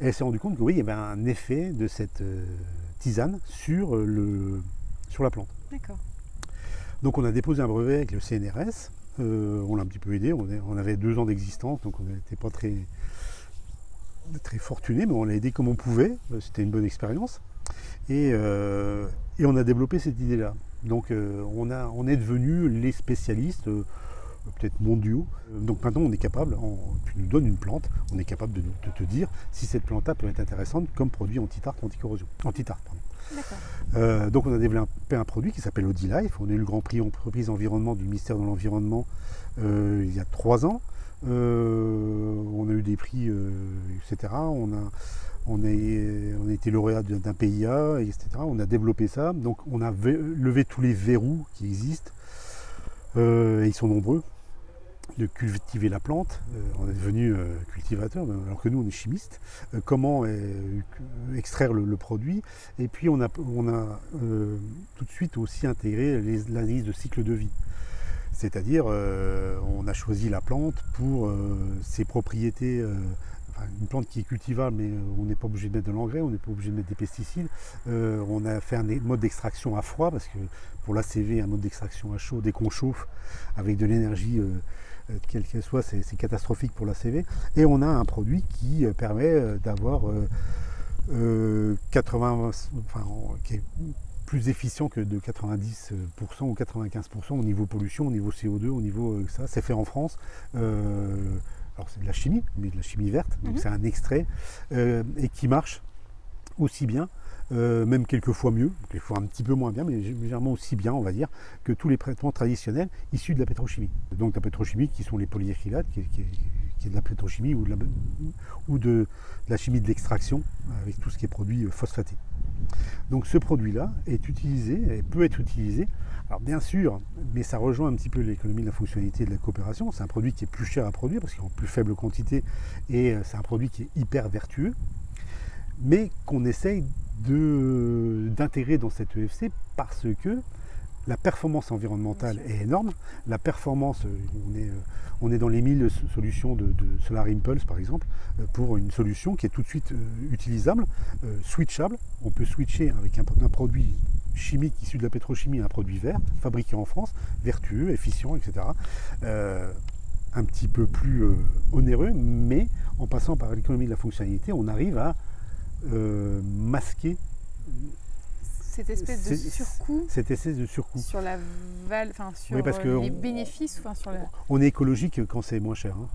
Et elle s'est rendue compte que oui, il y avait un effet de cette tisane sur la plante. D'accord. Donc on a déposé un brevet avec le CNRS, on l'a un petit peu aidé, on avait 2 ans d'existence, donc on n'était pas très fortuné, mais on l'a aidé comme on pouvait, c'était une bonne expérience. Et on a développé cette idée-là. Donc on est devenus les spécialistes, peut-être mondiaux. Donc maintenant on est capable, tu nous donnes une plante, on est capable de te dire si cette plante-là peut être intéressante comme produit anti-tarte, anti-corrosion. Anti-tarte, pardon. D'accord. Donc on a développé un produit qui s'appelle Audi-Life. On a eu le Grand Prix entreprise environnement du ministère de l'Environnement il y a 3 ans. On a eu des prix, etc. On a été lauréat d'un PIA, etc. On a développé ça. Donc on a levé tous les verrous qui existent. Et ils sont nombreux. De cultiver la plante, on est devenu cultivateur, alors que nous on est chimiste. Comment extraire le produit. Et puis on a tout de suite aussi intégré l'analyse de cycle de vie. C'est-à-dire on a choisi la plante pour ses propriétés. Une plante qui est cultivable, mais on n'est pas obligé de mettre de l'engrais, on n'est pas obligé de mettre des pesticides. On a fait un mode d'extraction à froid, parce que pour l'ACV, un mode d'extraction à chaud, dès qu'on chauffe avec de l'énergie, quelle qu'elle soit, c'est catastrophique pour l'ACV. Et on a un produit qui permet d'avoir 80, qui est plus efficient que de 90% ou 95% au niveau pollution, au niveau CO2, au niveau ça. C'est fait en France. Alors c'est de la chimie, mais de la chimie verte, donc c'est un extrait et qui marche aussi bien, même quelques fois mieux, quelquefois un petit peu moins bien, mais généralement aussi bien, on va dire, que tous les traitements traditionnels issus de la pétrochimie. Donc la pétrochimie qui sont les polyéthylènes, qui est de la pétrochimie ou de la chimie de l'extraction, avec tout ce qui est produit phosphaté. Donc ce produit-là est utilisé, et peut être utilisé. Alors bien sûr, mais ça rejoint un petit peu l'économie de la fonctionnalité et de la coopération. C'est un produit qui est plus cher à produire parce qu'il est en plus faible quantité et c'est un produit qui est hyper vertueux, mais qu'on essaye d'intégrer dans cette EFC parce que la performance environnementale est énorme. La performance, on est dans les 1000 solutions de Solar Impulse par exemple, pour une solution qui est tout de suite utilisable, switchable. On peut switcher avec un produit chimique issu de la pétrochimie à un produit vert, fabriqué en France, vertueux, efficient, etc. Un petit peu plus onéreux, mais en passant par l'économie de la fonctionnalité, on arrive à masquer cette espèce de surcoût. Cette espèce de surcoût. Sur la sur oui, parce que les bénéfices. Sur la... On est écologique quand c'est moins cher. Hein.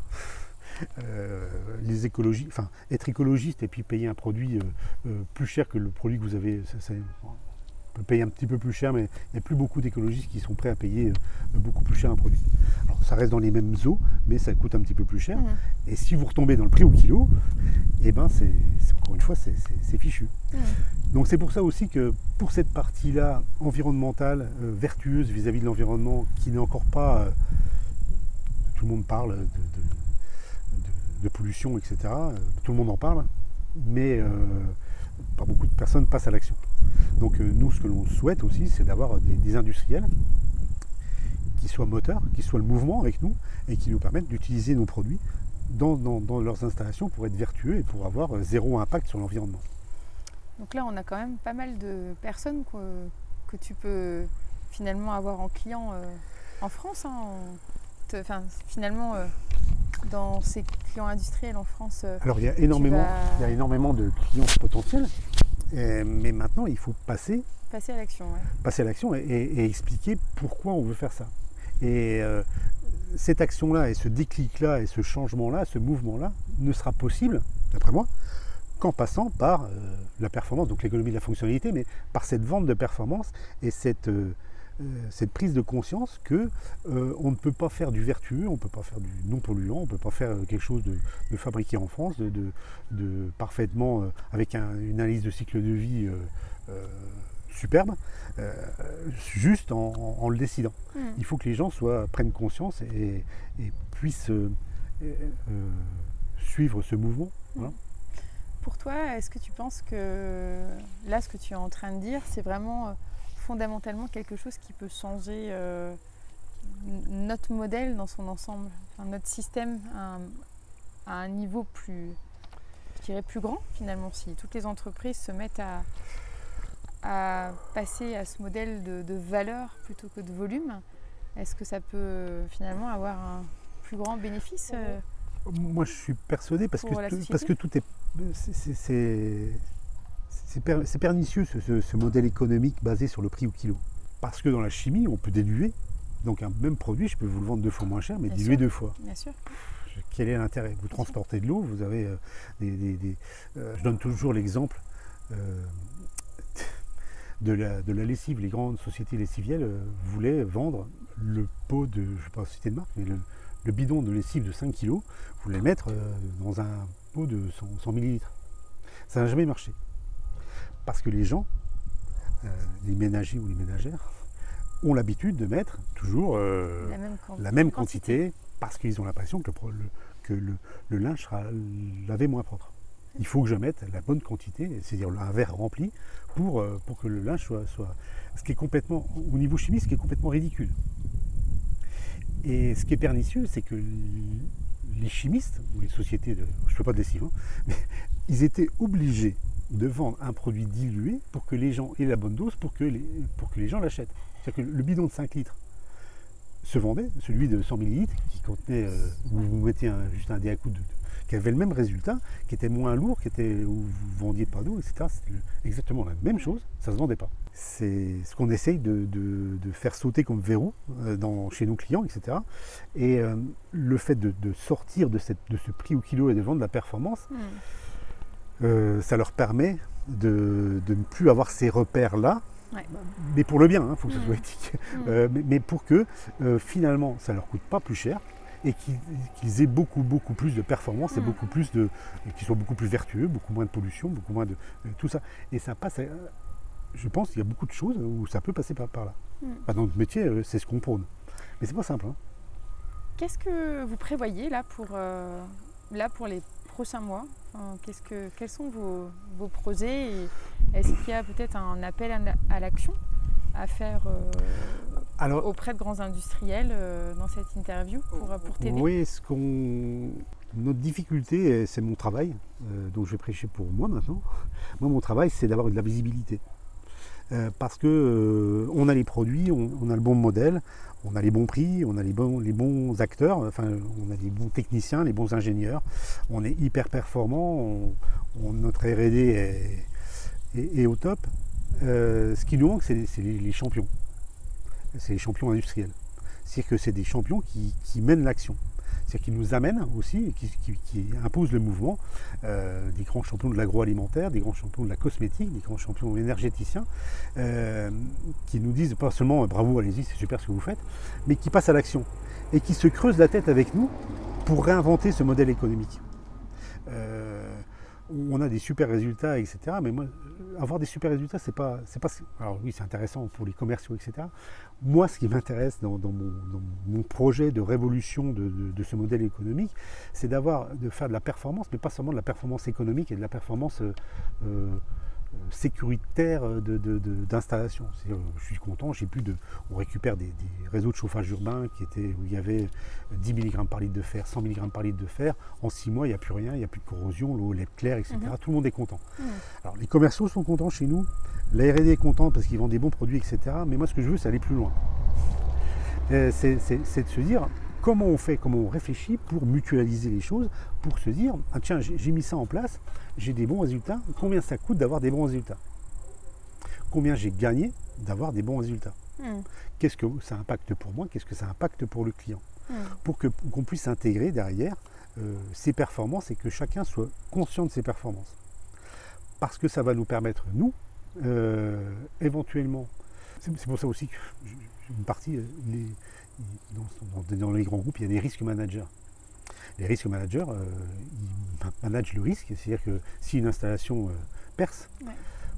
Être écologiste et puis payer un produit plus cher que le produit que vous avez, peut payer un petit peu plus cher, mais il n'y a plus beaucoup d'écologistes qui sont prêts à payer beaucoup plus cher un produit. Alors ça reste dans les mêmes eaux, mais ça coûte un petit peu plus cher. Et si vous retombez dans le prix au kilo, eh ben encore une fois, c'est fichu. Donc c'est pour ça aussi que pour cette partie-là environnementale, vertueuse vis-à-vis de l'environnement, qui n'est encore pas... tout le monde parle de pollution, etc. Tout le monde en parle, mais pas beaucoup de personnes passent à l'action. Donc nous, ce que l'on souhaite aussi, c'est d'avoir des industriels qui soient moteurs, qui soient le mouvement avec nous, et qui nous permettent d'utiliser nos produits dans leurs installations pour être vertueux et pour avoir zéro impact sur l'environnement. Donc là, on a quand même pas mal de personnes que tu peux finalement avoir en client en France. Finalement, dans ces clients industriels en France. Alors il y a énormément de clients potentiels, mais maintenant il faut passer à l'action. Ouais. Passer à l'action et expliquer pourquoi on veut faire ça. Et cette action-là et ce déclic-là et ce changement-là, ce mouvement-là, ne sera possible, d'après moi, qu'en passant par la performance, donc l'économie de la fonctionnalité, mais par cette vente de performance et cette prise de conscience que on ne peut pas faire du vertueux, on ne peut pas faire du non polluant, on ne peut pas faire quelque chose de fabriqué en France, de parfaitement avec une analyse de cycle de vie superbe, juste en le décidant. Il faut que les gens prennent conscience et puissent suivre ce mouvement. Voilà. Pour toi, est-ce que tu penses que là, ce que tu es en train de dire, c'est vraiment fondamentalement quelque chose qui peut changer notre modèle dans son ensemble, notre système à un niveau plus, je dirais plus grand finalement, si toutes les entreprises se mettent à passer à ce modèle de valeur plutôt que de volume, est-ce que ça peut finalement avoir un plus grand bénéfice Moi je suis persuadé parce que tout est c'est pernicieux ce modèle économique basé sur le prix au kilo. Parce que dans la chimie, on peut diluer. Donc un même produit, je peux vous le vendre 2 fois moins cher, mais diluer 2 fois. Bien sûr. Quel est l'intérêt? Vous transportez de l'eau, vous avez je donne toujours l'exemple de la lessive. Les grandes sociétés lessivielles voulaient vendre le pot de, je ne vais pas citer de marque, mais le bidon de lessive de 5 kg, voulaient le mettre dans un pot de 100 ml. Ça n'a jamais marché. Parce que les gens, les ménagers ou les ménagères, ont l'habitude de mettre toujours la même quantité parce qu'ils ont l'impression que le linge sera lavé moins propre. Il faut que je mette la bonne quantité, c'est-à-dire un verre rempli, pour que le linge soit... Ce qui est complètement, au niveau chimie, ce qui est complètement ridicule. Et ce qui est pernicieux, c'est que les chimistes, ou les sociétés, je ne fais pas de lessive, mais ils étaient obligés de vendre un produit dilué pour que les gens aient la bonne dose, pour que les gens l'achètent. C'est-à-dire que le bidon de 5 litres se vendait, celui de 100 ml qui contenait, où vous mettez juste un dé à coups qui avait le même résultat, qui était moins lourd, où vous vendiez pas d'eau, etc. C'était exactement la même chose, ça ne se vendait pas. C'est ce qu'on essaye de faire sauter comme verrou chez nos clients, etc. Et le fait de sortir de ce prix au kilo et de vendre la performance, ça leur permet de ne plus avoir ces repères-là, mais pour le bien, il faut que ce soit éthique, mais pour que finalement ça ne leur coûte pas plus cher et qu'ils aient beaucoup plus de performance et beaucoup plus qu'ils soient beaucoup plus vertueux, beaucoup moins de pollution, beaucoup moins de tout ça. Et ça passe, je pense qu'il y a beaucoup de choses où ça peut passer par là. Dans notre métier, c'est ce qu'on prône. Mais c'est pas simple. Qu'est-ce que vous prévoyez là pour les prochains mois? Quels sont vos projets et est-ce qu'il y a peut-être un appel à l'action à faire auprès de grands industriels dans cette interview pour t'aider? Oui, notre difficulté, c'est mon travail, donc je vais prêcher pour moi maintenant. Moi, mon travail, c'est d'avoir de la visibilité. Parce que on a les produits, on a le bon modèle, on a les bons prix, on a les bons acteurs, on a les bons techniciens, les bons ingénieurs, on est hyper performant, notre R&D est au top. Ce qui nous manque, c'est les champions. C'est les champions industriels. C'est-à-dire que c'est des champions qui mènent l'action. c'est-à-dire qui nous amènent aussi, et qui imposent le mouvement, des grands champions de l'agroalimentaire, des grands champions de la cosmétique, des grands champions énergéticiens, qui nous disent pas seulement bravo, allez-y, c'est super ce que vous faites, mais qui passent à l'action et qui se creusent la tête avec nous pour réinventer ce modèle économique. On a des super résultats, etc. Mais moi, avoir des super résultats, c'est pas. Alors oui, c'est intéressant pour les commerciaux, etc. Moi, ce qui m'intéresse dans mon projet de révolution de ce modèle économique, c'est de faire de la performance, mais pas seulement de la performance économique et de la performance sécuritaire d'installation. Je suis content, on récupère des réseaux de chauffage urbain où il y avait 10 mg par litre de fer, 100 mg par litre de fer. En 6 mois, il n'y a plus rien, il n'y a plus de corrosion, l'eau est claire, etc. Tout le monde est content. Alors les commerciaux sont contents chez nous, la R&D est contente parce qu'ils vendent des bons produits, etc. Mais moi, ce que je veux, c'est aller plus loin. C'est de se dire comment on réfléchit pour mutualiser les choses, pour se dire, ah tiens, j'ai mis ça en place, j'ai des bons résultats, combien ça coûte d'avoir des bons résultats? Combien j'ai gagné d'avoir des bons résultats? Qu'est-ce que ça impacte pour moi? Qu'est-ce que ça impacte pour le client? Pour qu'on puisse intégrer derrière ses performances et que chacun soit conscient de ses performances. Parce que ça va nous permettre, nous, éventuellement, c'est pour ça aussi que une partie, dans les grands groupes, il y a des risques managers. Les risques managers, ils managent le risque, c'est-à-dire que si une installation perce,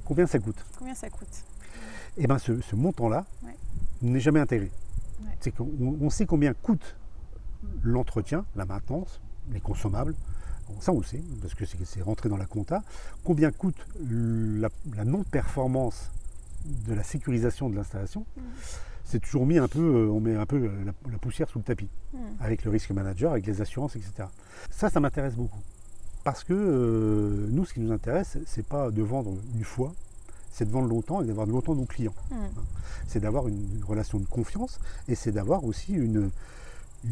combien ça coûte? Et bien ce montant-là n'est jamais intégré. C'est qu'on sait combien coûte l'entretien, la maintenance, les consommables, ça on le sait, parce que c'est rentré dans la compta, combien coûte la non-performance de la sécurisation de l'installation. C'est toujours on met un peu la poussière sous le tapis, avec le risque manager, avec les assurances, etc. Ça m'intéresse beaucoup. Parce que nous, ce qui nous intéresse, c'est pas de vendre une fois, c'est de vendre longtemps et d'avoir longtemps nos clients. C'est d'avoir une relation de confiance et c'est d'avoir aussi une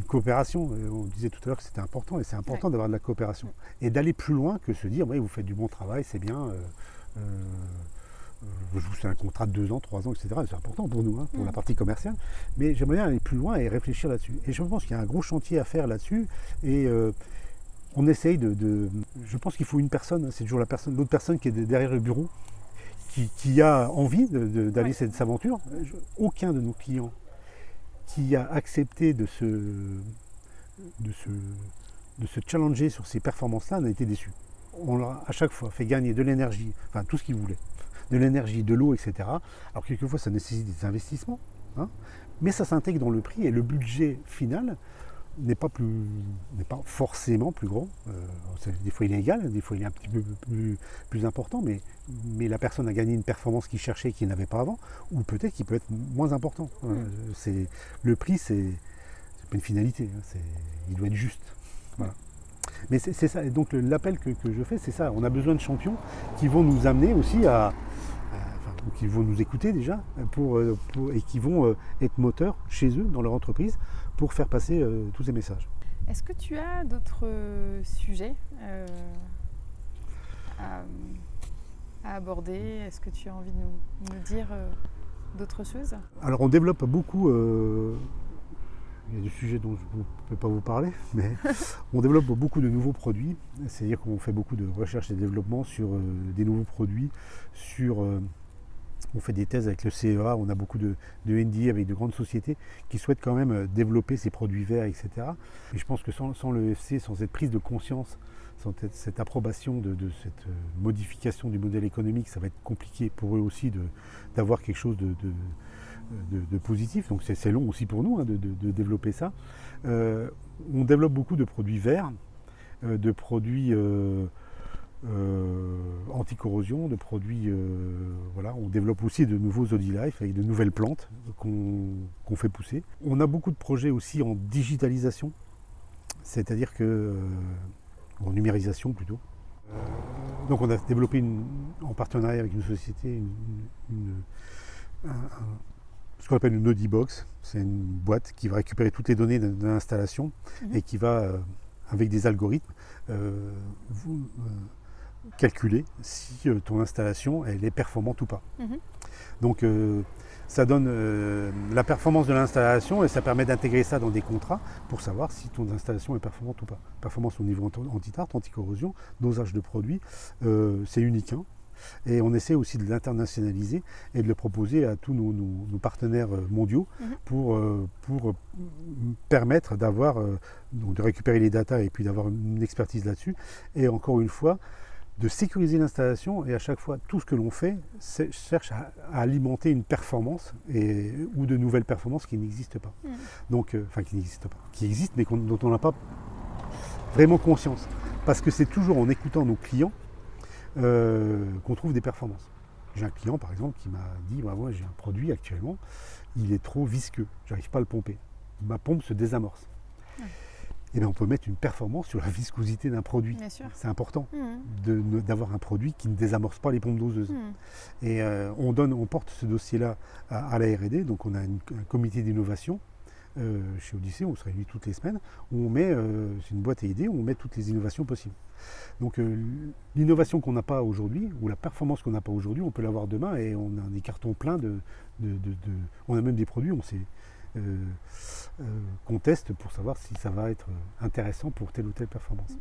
coopération. On disait tout à l'heure que c'était important et c'est important d'avoir de la coopération. Et d'aller plus loin que se dire, vous faites du bon travail, c'est bien. Je vous fais un contrat de 2 ans, 3 ans, etc. C'est important pour nous, pour la partie commerciale. Mais j'aimerais bien aller plus loin et réfléchir là-dessus. Et je pense qu'il y a un gros chantier à faire là-dessus. Et on essaye je pense qu'il faut une personne, c'est toujours l'autre personne qui est derrière le bureau, qui a envie d'aller cette aventure. Aucun de nos clients qui a accepté de se challenger sur ces performances-là n'a été déçu. On leur a à chaque fois fait gagner de l'énergie, enfin tout ce qu'ils voulaient. De l'énergie, de l'eau, etc. Alors quelquefois ça nécessite des investissements, mais ça s'intègre dans le prix et le budget final n'est pas forcément plus grand. Des fois il est égal, des fois il est un petit peu plus important, mais la personne a gagné une performance qu'il cherchait et qu'il n'avait pas avant, ou peut-être qu'il peut être moins important. Le prix, c'est pas une finalité, il doit être juste. Voilà. Mais c'est ça, et donc l'appel que je fais, c'est ça. On a besoin de champions qui vont nous amener aussi qui vont nous écouter déjà, et qui vont être moteurs chez eux, dans leur entreprise, pour faire passer tous ces messages. Est-ce que tu as d'autres sujets à aborder? Est-ce que tu as envie de nous dire d'autres choses? Alors on développe beaucoup... il y a des sujets dont je ne peux pas vous parler, mais on développe beaucoup de nouveaux produits. C'est-à-dire qu'on fait beaucoup de recherche et développement sur des nouveaux produits, on fait des thèses avec le CEA, on a beaucoup de NDA avec de grandes sociétés qui souhaitent quand même développer ces produits verts, etc. Et je pense que sans le FC, sans cette prise de conscience, sans cette approbation de cette modification du modèle économique, ça va être compliqué pour eux aussi d'avoir quelque chose de positif. Donc c'est long aussi pour nous de développer ça. On développe beaucoup de produits verts, de produits anti-corrosion, de produits... on développe aussi de nouveaux Odilife avec de nouvelles plantes qu'on fait pousser. On a beaucoup de projets aussi en digitalisation, c'est-à-dire en numérisation plutôt. Donc on a développé en partenariat avec une société ce qu'on appelle une Audibox. C'est une boîte qui va récupérer toutes les données de l'installation et qui va, avec des algorithmes, calculer si ton installation elle est performante ou pas. Mhm. Donc ça donne la performance de l'installation et ça permet d'intégrer ça dans des contrats pour savoir si ton installation est performante ou pas. Performance au niveau anti-tarte, anti-corrosion, dosage de produits, c'est unique. Hein. Et on essaie aussi de l'internationaliser et de le proposer à tous nos partenaires mondiaux pour permettre d'avoir, de récupérer les datas et puis d'avoir une expertise là-dessus. Et encore une fois, de sécuriser l'installation et à chaque fois, tout ce que l'on fait cherche à alimenter une performance ou de nouvelles performances qui n'existent pas. Donc, qui n'existent pas, qui existent mais dont on n'a pas vraiment conscience. Parce que c'est toujours en écoutant nos clients qu'on trouve des performances. J'ai un client par exemple qui m'a dit moi j'ai un produit actuellement, il est trop visqueux, j'arrive pas à le pomper. Ma pompe se désamorce. Et bien on peut mettre une performance sur la viscosité d'un produit. C'est important d'avoir un produit qui ne désamorce pas les pompes doseuses. Et on porte ce dossier-là à la R&D, donc on a un comité d'innovation chez Odyssée, on se réunit toutes les semaines, où on met, c'est une boîte à idées, où on met toutes les innovations possibles. Donc l'innovation qu'on n'a pas aujourd'hui, ou la performance qu'on n'a pas aujourd'hui, on peut l'avoir demain et on a des cartons pleins on a même des produits, qu'on teste pour savoir si ça va être intéressant pour telle ou telle performance.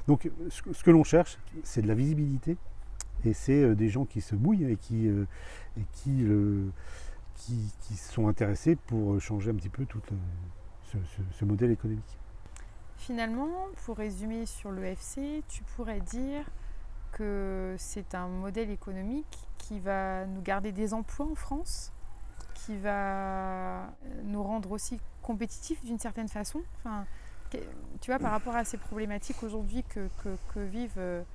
Donc ce que l'on cherche, c'est de la visibilité et c'est des gens qui se mouillent et qui sont intéressés pour changer un petit peu tout ce modèle économique. Finalement, pour résumer sur l'EFC, tu pourrais dire que c'est un modèle économique qui va nous garder des emplois en France, qui va nous rendre aussi compétitifs d'une certaine façon. Enfin, tu vois, par rapport à ces problématiques aujourd'hui que vivent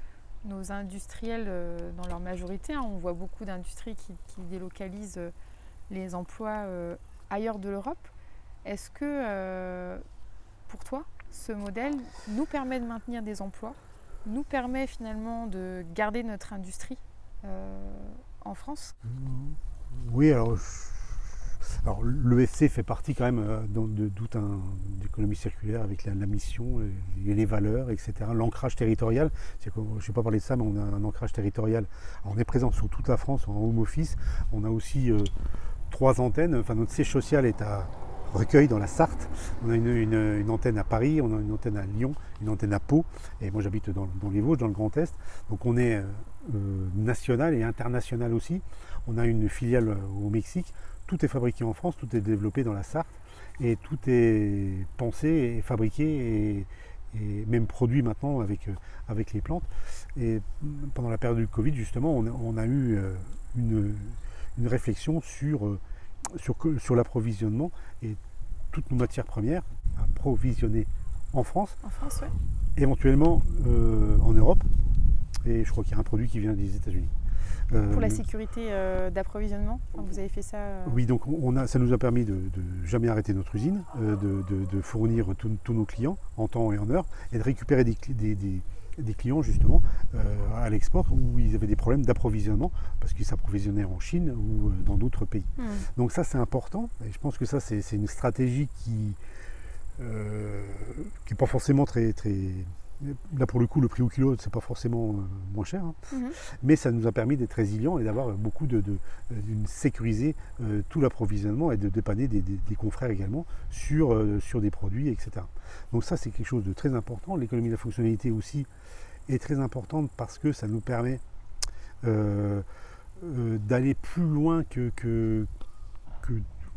nos industriels dans leur majorité, on voit beaucoup d'industries qui délocalisent les emplois ailleurs de l'Europe. Est-ce que pour toi, ce modèle nous permet de maintenir des emplois, nous permet finalement de garder notre industrie en France? Oui, alors l'EFC fait partie quand même d'économie circulaire avec la mission, les valeurs, etc. L'ancrage territorial, je ne vais pas parler de ça, mais on a un ancrage territorial. Alors, on est présent sur toute la France en home office. On a aussi 3 antennes. Enfin, notre siège social est à Recueil dans la Sarthe. On a une antenne à Paris, on a une antenne à Lyon, une antenne à Pau. Et moi j'habite dans les Vosges, dans le Grand Est. Donc on est national et international aussi. On a une filiale au Mexique. Tout est fabriqué en France, tout est développé dans la Sarthe. Et tout est pensé et fabriqué et même produit maintenant avec les plantes. Et pendant la période du Covid, justement, on a eu une réflexion sur l'approvisionnement et toutes nos matières premières approvisionnées en France, ouais. Éventuellement en Europe, et je crois qu'il y a un produit qui vient des États-Unis. Pour la sécurité d'approvisionnement, vous avez fait ça Oui, donc ça nous a permis de jamais arrêter notre usine, de fournir tous nos clients en temps et en heure, et de récupérer des clients justement à l'export où ils avaient des problèmes d'approvisionnement parce qu'ils s'approvisionnaient en Chine ou dans d'autres pays. Donc ça c'est important et je pense que ça c'est une stratégie qui n'est pas forcément très... Là pour le coup le prix au kilo c'est pas forcément moins cher, mais ça nous a permis d'être résilients et d'avoir beaucoup de sécuriser tout l'approvisionnement et de dépanner des confrères également sur des produits, etc. Donc ça c'est quelque chose de très important. L'économie de la fonctionnalité aussi est très importante parce que ça nous permet d'aller plus loin que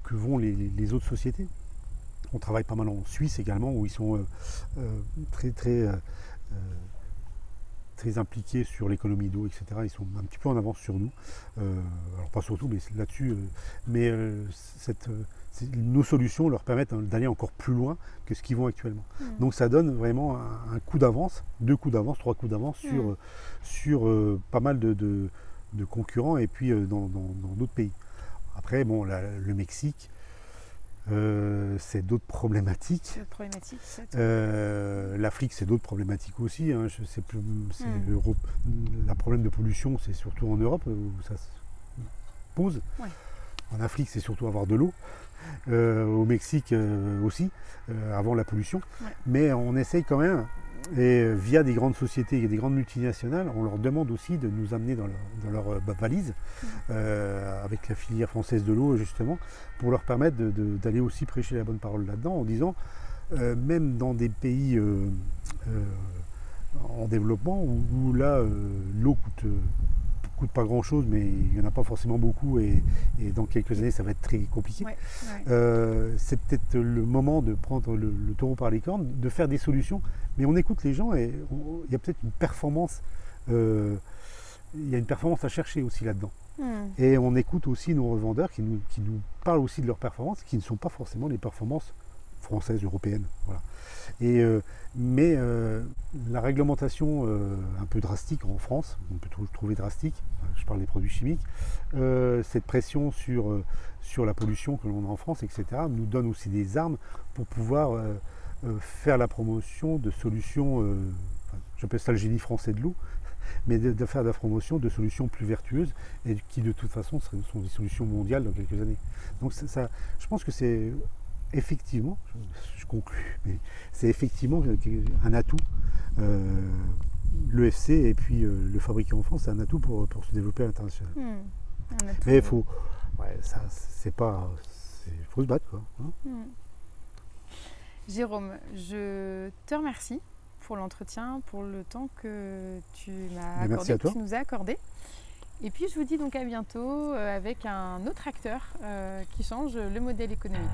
vont les autres sociétés. On travaille pas mal en Suisse également, où ils sont très impliqués sur l'économie d'eau, etc. Ils sont un petit peu en avance sur nous. Alors pas surtout, mais là-dessus. Nos solutions leur permettent d'aller encore plus loin que ce qu'ils vont actuellement. Donc ça donne vraiment un coup d'avance, 2 coups d'avance, 3 coups d'avance sur pas mal de concurrents et puis dans d'autres pays. Après, bon, le Mexique, c'est d'autres problématiques. L'Afrique, c'est d'autres problématiques aussi. Hein. Le problème de pollution, c'est surtout en Europe où ça se pose. Ouais. En Afrique, c'est surtout avoir de l'eau. Au Mexique aussi, avant la pollution. Ouais. Mais on essaye quand même via des grandes sociétés et des grandes multinationales, on leur demande aussi de nous amener dans leur valise, avec la filière française de l'eau justement, pour leur permettre d'aller aussi prêcher la bonne parole là-dedans, en disant, même dans des pays en développement, où là, l'eau coûte pas grand chose, mais il n'y en a pas forcément beaucoup, et dans quelques années ça va être très compliqué. C'est peut-être le moment de prendre le taureau par les cornes, de faire des solutions, mais on écoute les gens, et il y a peut-être une performance, il y a une performance à chercher aussi là-dedans. Et on écoute aussi nos revendeurs qui nous parlent aussi de leurs performances, qui ne sont pas forcément les performances françaises, européennes. Voilà. Mais la réglementation un peu drastique en France, on peut trouver drastique, je parle des produits chimiques, cette pression sur la pollution que l'on a en France, etc., nous donne aussi des armes pour pouvoir faire la promotion de solutions, j'appelle ça le génie français de l'eau, mais de faire la promotion de solutions plus vertueuses, et qui de toute façon sont des solutions mondiales dans quelques années. Donc ça, je pense que c'est effectivement, je conclus, mais c'est effectivement un atout. L'EFC et puis le fabriquer en France, c'est un atout pour se développer à l'international. Mais il faut, faut se battre, quoi. Jérôme, je te remercie pour l'entretien, pour le temps que tu m'as accordé, que tu nous as accordé. Et puis je vous dis donc à bientôt avec un autre acteur qui change le modèle économique.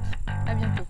À bientôt.